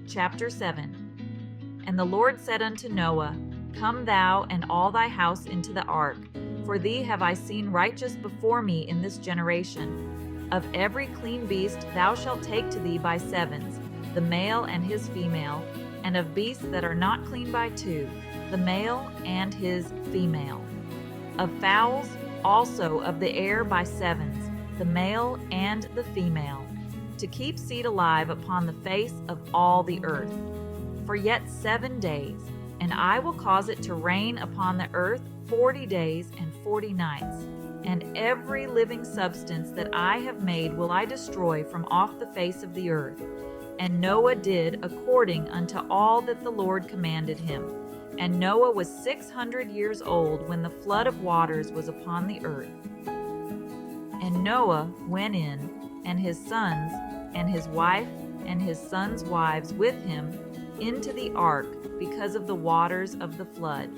Chapter 7. And the Lord said unto Noah, Come thou and all thy house into the ark, for thee have I seen righteous before me in this generation. Of every clean beast thou shalt take to thee by sevens, the male and his female, and of beasts that are not clean by two, the male and his female. Of fowls also of the air by sevens, the male and the female, to keep seed alive upon the face of all the earth. For yet 7 days, and I will cause it to rain upon the earth 40 days and 40 nights. And every living substance that I have made will I destroy from off the face of the earth. And Noah did according unto all that the Lord commanded him. And Noah was 600 years old when the flood of waters was upon the earth. And Noah went in, and his sons, and his wife, and his sons' wives with him, into the ark because of the waters of the flood.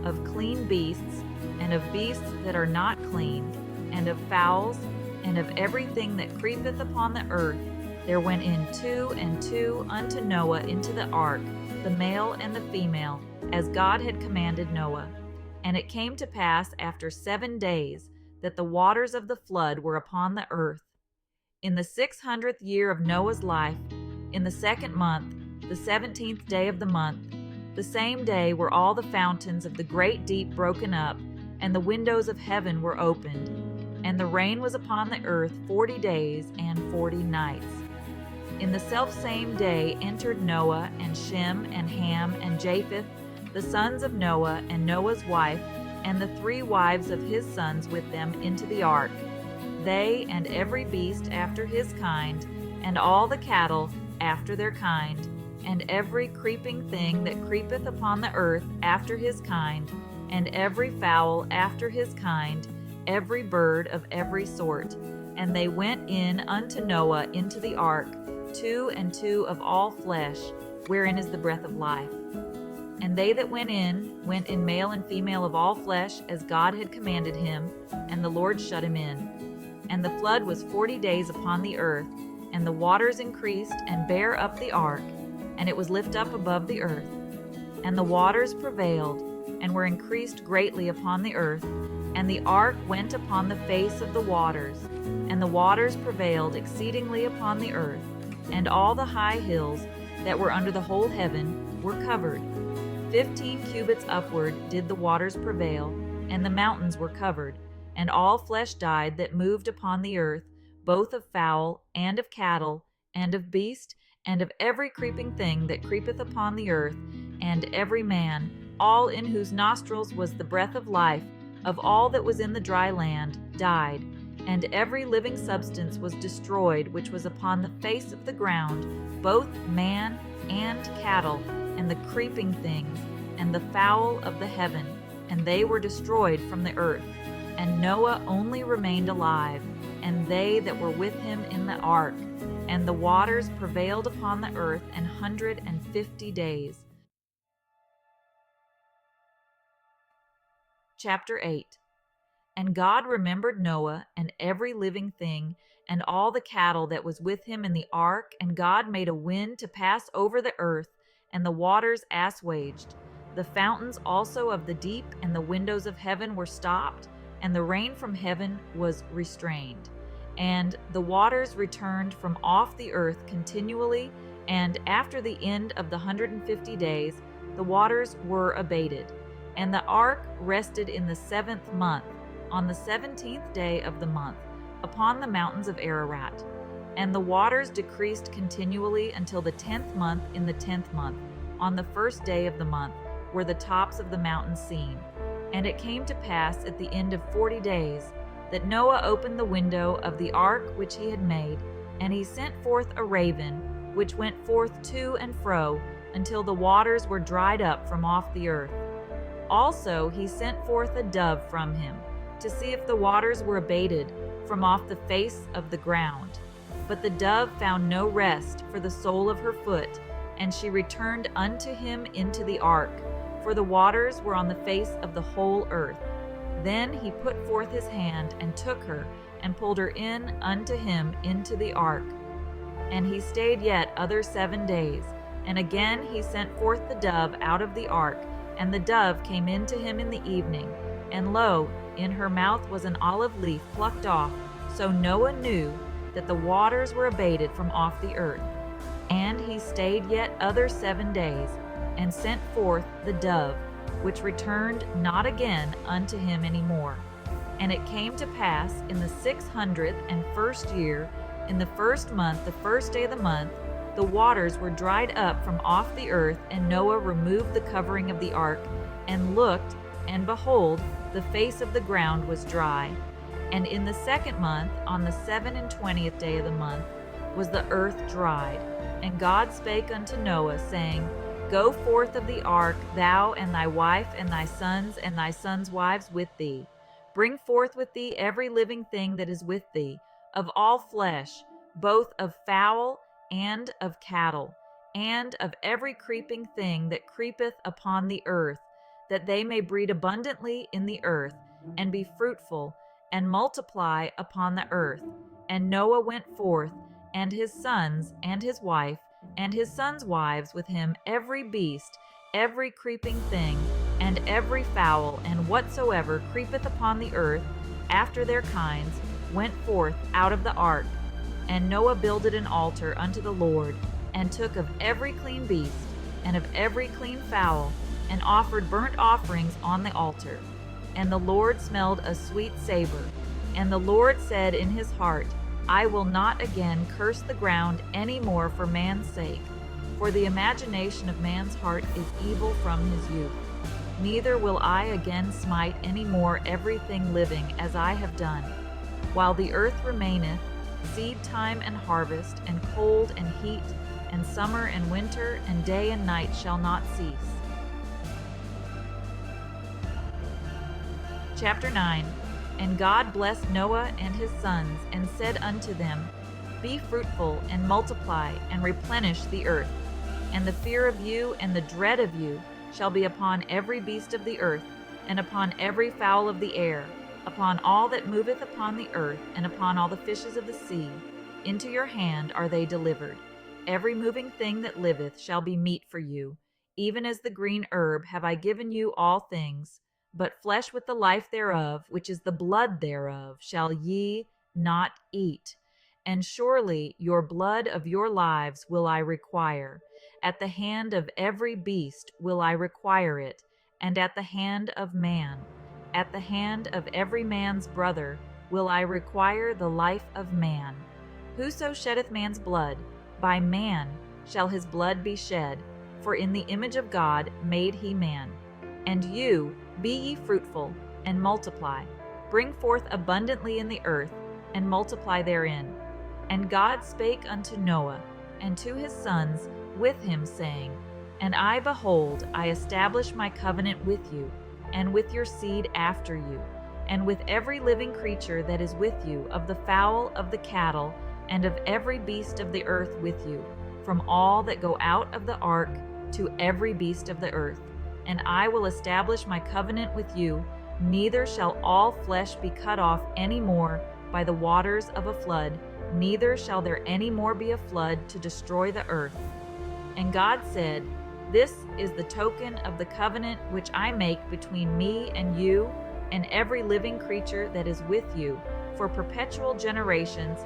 Of clean beasts, and of beasts that are not clean, and of fowls, and of everything that creepeth upon the earth, there went in 2 and 2 unto Noah into the ark, the male and the female, as God had commanded Noah. And it came to pass after 7 days that the waters of the flood were upon the earth. In the 600th year of Noah's life, in the 2nd month, the 17th day of the month, the same day were all the fountains of the great deep broken up, and the windows of heaven were opened, and the rain was upon the earth 40 days and 40 nights. In the selfsame day entered Noah and Shem and Ham and Japheth, the sons of Noah, and Noah's wife, and the 3 wives of his sons with them into the ark, they and every beast after his kind, and all the cattle after their kind, and every creeping thing that creepeth upon the earth after his kind, and every fowl after his kind, every bird of every sort. And they went in unto Noah into the ark, 2 and 2 of all flesh, wherein is the breath of life. And they that went in male and female of all flesh, as God had commanded him, and the Lord shut him in. And the flood was 40 days upon the earth, and the waters increased and bare up the ark, and it was lift up above the earth. And the waters prevailed, and were increased greatly upon the earth, and the ark went upon the face of the waters, and the waters prevailed exceedingly upon the earth, and all the high hills that were under the whole heaven were covered. 15 cubits upward did the waters prevail, and the mountains were covered, and all flesh died that moved upon the earth, both of fowl, and of cattle, and of beast, and of every creeping thing that creepeth upon the earth, and every man, all in whose nostrils was the breath of life, of all that was in the dry land, died. And every living substance was destroyed which was upon the face of the ground, both man and cattle, and the creeping things, and the fowl of the heaven, and they were destroyed from the earth. And Noah only remained alive, and they that were with him in the ark. And the waters prevailed upon the earth 150 days. Chapter 8. And God remembered Noah, and every living thing, and all the cattle that was with him in the ark, and God made a wind to pass over the earth, and the waters assuaged. The fountains also of the deep and the windows of heaven were stopped, and the rain from heaven was restrained. And the waters returned from off the earth continually, and after the end of the 150 days, the waters were abated. And the ark rested in the 7th month, on the 17th day of the month, upon the mountains of Ararat. And the waters decreased continually until the 10th month in the 10th month. On the 1st day of the month were the tops of the mountains seen. And it came to pass at the end of 40 days that Noah opened the window of the ark which he had made, and he sent forth a raven, which went forth to and fro, until the waters were dried up from off the earth. Also he sent forth a dove from him, to see if the waters were abated from off the face of the ground. But the dove found no rest for the sole of her foot, and she returned unto him into the ark, for the waters were on the face of the whole earth. Then he put forth his hand and took her, and pulled her in unto him into the ark. And he stayed yet other 7 days. And again he sent forth the dove out of the ark, and the dove came in to him in the evening. And lo, in her mouth was an olive leaf plucked off. So Noah knew that the waters were abated from off the earth. And he stayed yet other 7 days, and sent forth the dove, which returned not again unto him any more. And it came to pass in the 601st year, in the first month, the first day of the month, the waters were dried up from off the earth, and Noah removed the covering of the ark, and looked, and behold, the face of the ground was dry. And in the second month, on the 27th day of the month, was the earth dried. And God spake unto Noah, saying, Go forth of the ark, thou and thy wife and thy sons' wives with thee. Bring forth with thee every living thing that is with thee, of all flesh, both of fowl and of cattle, and of every creeping thing that creepeth upon the earth, that they may breed abundantly in the earth, and be fruitful, and multiply upon the earth. And Noah went forth, and his sons, and his wife, and his sons' wives with him, every beast, every creeping thing, and every fowl, and whatsoever creepeth upon the earth, after their kinds, went forth out of the ark. And Noah builded an altar unto the Lord, and took of every clean beast, and of every clean fowl, and offered burnt offerings on the altar. And the Lord smelled a sweet savor. And the Lord said in his heart, I will not again curse the ground any more for man's sake, for the imagination of man's heart is evil from his youth. Neither will I again smite any more everything living as I have done. While the earth remaineth, seed time and harvest, and cold and heat, and summer and winter, and day and night shall not cease. Chapter 9. And God blessed Noah and his sons, and said unto them, Be fruitful, and multiply, and replenish the earth. And the fear of you and the dread of you shall be upon every beast of the earth, and upon every fowl of the air, upon all that moveth upon the earth, and upon all the fishes of the sea. Into your hand are they delivered. Every moving thing that liveth shall be meat for you. Even as the green herb have I given you all things. But flesh with the life thereof, which is the blood thereof, shall ye not eat. And surely your blood of your lives will I require. At the hand of every beast will I require it, and at the hand of man. At the hand of every man's brother will I require the life of man. Whoso sheddeth man's blood, by man shall his blood be shed, for in the image of God made he man. And you, be ye fruitful, and multiply. Bring forth abundantly in the earth, and multiply therein. And God spake unto Noah, and to his sons with him, saying, And I, behold, I establish my covenant with you, and with your seed after you, and with every living creature that is with you, of the fowl, of the cattle, and of every beast of the earth with you, from all that go out of the ark to every beast of the earth. And I will establish my covenant with you, neither shall all flesh be cut off any more by the waters of a flood, neither shall there any more be a flood to destroy the earth. And God said, This is the token of the covenant which I make between me and you, and every living creature that is with you, for perpetual generations.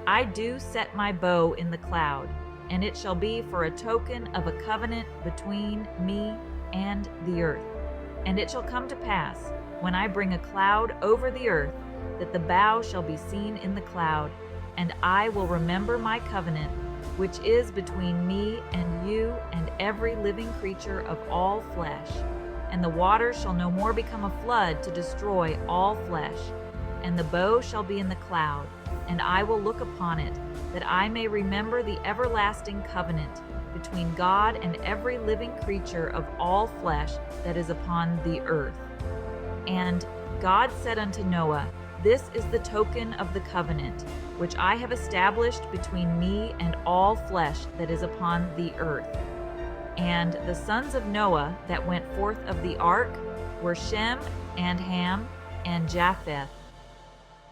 I do set my bow in the cloud, and it shall be for a token of a covenant between me and the earth. And it shall come to pass, when I bring a cloud over the earth, that the bow shall be seen in the cloud, and I will remember my covenant, which is between me and you and every living creature of all flesh. And the waters shall no more become a flood to destroy all flesh. And the bow shall be in the cloud, and I will look upon it, that I may remember the everlasting covenant between God and every living creature of all flesh that is upon the earth. And God said unto Noah, This is the token of the covenant, which I have established between me and all flesh that is upon the earth. And the sons of Noah that went forth of the ark were Shem, and Ham, and Japheth.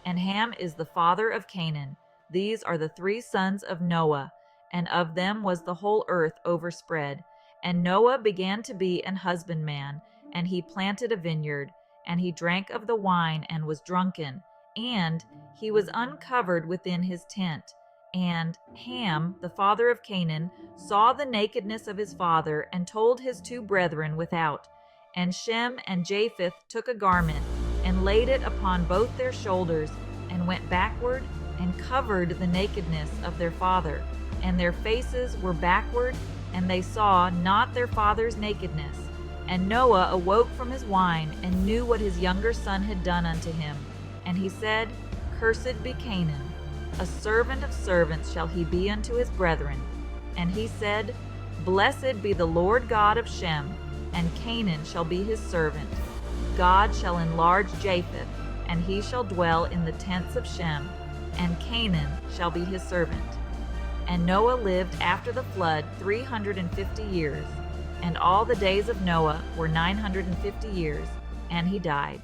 And Ham is the father of Canaan. These are the 3 sons of Noah. and of them was the whole earth overspread. And Noah began to be an husbandman, and he planted a vineyard, and he drank of the wine and was drunken, and he was uncovered within his tent. And Ham, the father of Canaan, saw the nakedness of his father, and told his two brethren without. And Shem and Japheth took a garment, and laid it upon both their shoulders, and went backward, and covered the nakedness of their father. And their faces were backward, and they saw not their father's nakedness. And Noah awoke from his wine, and knew what his younger son had done unto him. And he said, Cursed be Canaan, a servant of servants shall he be unto his brethren. And he said, Blessed be the Lord God of Shem, and Canaan shall be his servant. God shall enlarge Japheth, and he shall dwell in the tents of Shem, and Canaan shall be his servant. And Noah lived after the flood 350 years, and all the days of Noah were 950 years, and he died.